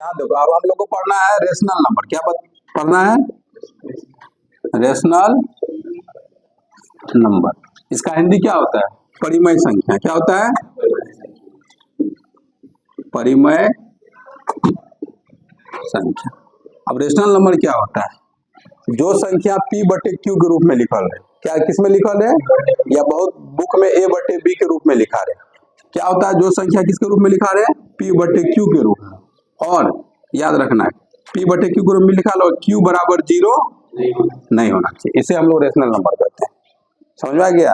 यहाँ देखो, अब हम लोग को पढ़ना है रेशनल नंबर। क्या पढ़ना है? Rational number. इसका हिंदी क्या होता है? परिमेय संख्या। क्या होता है? परिमेय संख्या। अब रेशनल नंबर क्या होता है? जो संख्या p बटे q के रूप में लिखल है। क्या किस में लिखल है? या बहुत बुक में a बटे b के रूप में लिखा रहे। क्या होता है? जो संख्या किसके रूप में लिखा रहे? p बटे q के रूप में। और याद रखना है, p बटे q के रूप में लिखा लो, q बराबर 0 नहीं होना चाहिए। इसे हम लोग रेशनल नंबर कहते हैं। समझ में आ गया?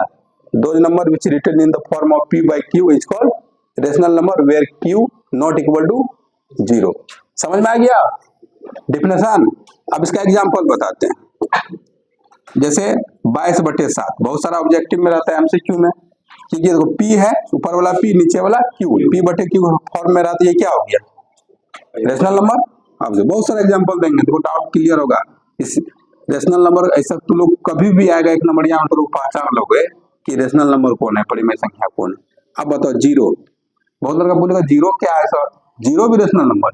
दो number which written in the form of p by q is called rational number where q not equal to 0। समझ में आ गया डिफिनेशन? अब इसका एग्जांपल बताते हैं। जैसे 22 बटे 7 बहुत सारा ऑब्जेक्टिव में रहता है, एमसीक्यू में। ठीक है, देखो p है, ऊपर वाला p, नीचे वाला q, p बटे q फॉर्म में रहता है। ये क्या हो गया? Rational number. अब बहुत सारा एग्जांपल देंगे, देखो डाउट क्लियर होगा। इस रेशनल नंबर ऐसा तो लोग कभी भी आएगा एक नंबर, यहाँ तो लोग पहचान लोगे कि रेशनल नंबर कौन है, परिमेय संख्या कौन है। अब बताओ जीरो। बहुत लड़का बोलेगा जीरो क्या है सर? जीरो भी रेशनल नंबर।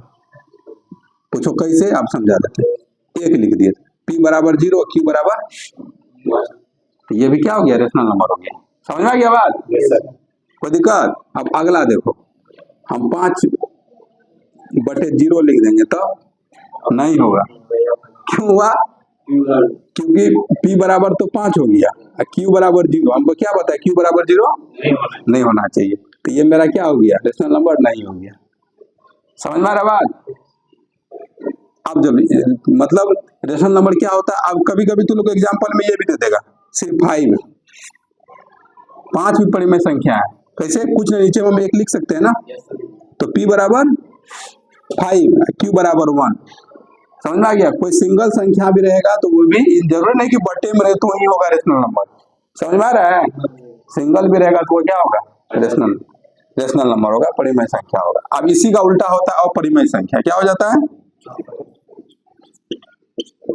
पूछो कैसे, आप समझा देते। एक लिख दिए, p बराबर 0, q बराबर, तो ये भी क्या हो गया? रेशनल नंबर हो गया। समझ में आ गया बात? कोई दिक्कत? अब अगला देखो, हम 5 बटे 0 लिख देंगे तो नहीं होगा। क्यों हुआ? क्योंकि p बराबर तो 5 हो गया, q बराबर 0। हमको क्या बताया? q बराबर 0 नहीं होना चाहिए, तो ये मेरा क्या हो गया? रेशनल नंबर नहीं हो गया। समझ में आ रहा बात? अब जब मतलब रेशनल नंबर क्या होता है, अब कभी कभी तो लोग एग्जांपल में ये भी दे देगा, सिर्फ 5 भी परिमेय संख्या है। कैसे? कुछ नहीं, नीचे में हम 1 लिख सकते हैं ना, तो p बराबर 5, q बराबर 1। समझ में आ गया? कोई सिंगल संख्या भी रहेगा तो वो भी जरूरी नहीं कि बटे में रहे तो ही होगा रेशनल नंबर। समझ में आ रहा है? सिंगल भी रहेगा तो वो क्या होगा? रेशनल नंबर होगा, परिमेय संख्या होगा। अब इसी का उल्टा होता है अपरिमेय संख्या। क्या हो जाता है?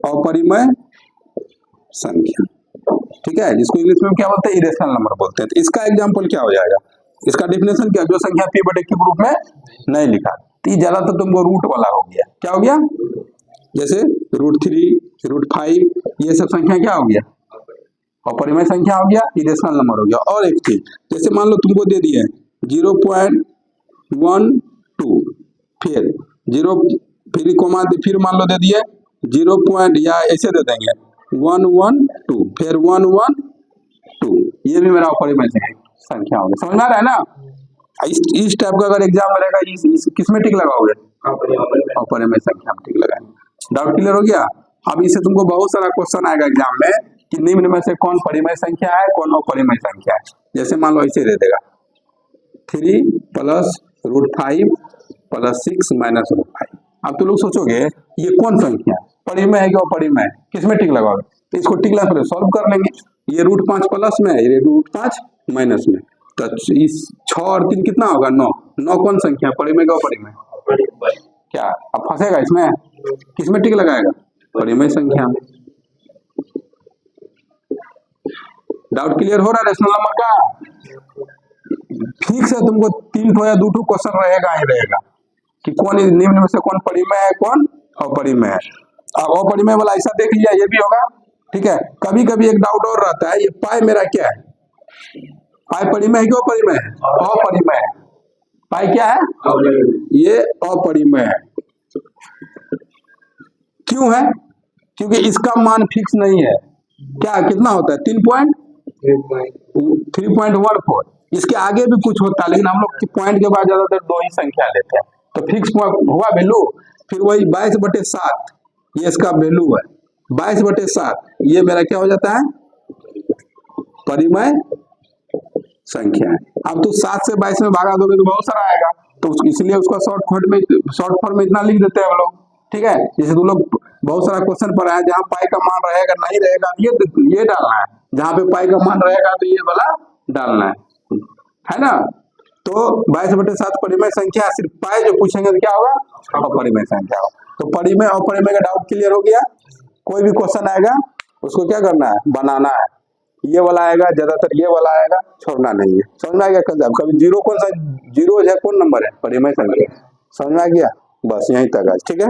अपरिमेय संख्या। ठीक है, जिसको इंग्लिश में क्या बोलते हैं? इरेशनल नंबर बोलते हैं। तो इसका एग्जांपल क्या हो जाएगा? इसका डेफिनेशन क्या? जो संख्या p बटे q रूप में नहीं लिखा, तो ये ज्यादा तो तुमको रूट वाला हो गया। क्या हो गया? जैसे √3, √5, ये सब संख्या क्या हो गया? अपरिमेय संख्या हो गया, इरेशनल नंबर हो गया। और एक चीज, जैसे मान लो तुमको दे दिए 0.12, फिर 0, फिर कोमा, फिर मान लो दे दिए 0. या ऐसे दे देंगे 112, फिर 112, ये भी मेरा अपरिमेय संख्या होगा। समझ में आ रहा है ना? इस टाइप का अगर एग्जाम में रहेगा, किसमें टिक लगाओगे? अपरिमेय संख्या में टिक लगाएंगे। डाउट क्लियर हो गया? अब इससे तुमको बहुत सारा क्वेश्चन आएगा एग्जाम में कि निम्न में से कौन परिमेय संख्या है, कौन अपरिमेय संख्या है। जैसे मान लो ऐसे दे देगा 3 + √5 + 6 - √5। अब तो लोग सोचोगे ये कौन संख्या है, परिमेय है कि अपरिमेय है? किसमें टिक लगाओगे? तो इसको टिक लगा सॉल्व कर लेंगे। ये √5 प्लस में है, ये √5 माइनस में, तो इस 6 और 3 कितना होगा? 9। 9 कौन संख्या? परिमेय का अपरिमेय? क्या अब फंसेगा इसमें? किसमें टिक लगाएगा? परिमेय संख्या में। डाउट क्लियर हो रहा है रेशनल नंबर का? फिक्स है, तुमको 3 या 2 क्वेश्चन रहेगा ही रहेगा कि कौन निम्न में से कौन परिमेय है, कौन अपरिमेय है। अब अपरिमेय वाला ऐसा देख लिया, ये भी होगा। ठीक है, कभी कभी एक डाउट और रहता है, ये पाई मेरा क्या है? पाई परिमेय है कि अपरिमेय है? अपरिमेय है। पाई क्या है? ये अपरिमेय है। क्यों है? क्योंकि इसका मान फिक्स नहीं है। क्या कितना होता है? 3.14। इसके आगे भी कुछ होता है, लेकिन हम लोग पॉइंट के बाद ज्यादातर 2 ही संख्या लेते हैं। तो फिक्स हुआ वैल्यू, फिर वही 22 बटे 7 ये इसका वैल्यू है। 22 बटे 7 ये मेरा क्या हो जाता है? परिमेय संख्या है। अब तो 7 से 22 में भागा दोगे तो बहुत सारा आएगा, तो इसलिए उसका शॉर्ट फॉर्म में इतना लिख देते हैं हम लोग। ठीक है, जैसे तुम लोग बहुत सारा क्वेश्चन पर आया जहाँ पाई का मान रहेगा नहीं रहेगा, ये डालना है। जहाँ पे पाई का मान रहेगा तो ये वाला डालना है ना? तो 22 बटे 7 परिमेय संख्या, सिर्फ पाई जो पूछेंगे तो क्या होगा? अपरिमेय संख्या होगा। तो परिमेय अपरिमेय का डाउट क्लियर हो गया। कोई भी क्वेश्चन आएगा उसको क्या करना है? बनाना है। ये वाला आएगा, ज्यादातर ये वाला आएगा, छोड़ना नहीं है। समझ में आ गया? कभी जीरो कौन सा जीरो है? कौन नंबर है? परिमेय संख्या। समझ में आ गया? बस यहीं तक आज, ठीक है।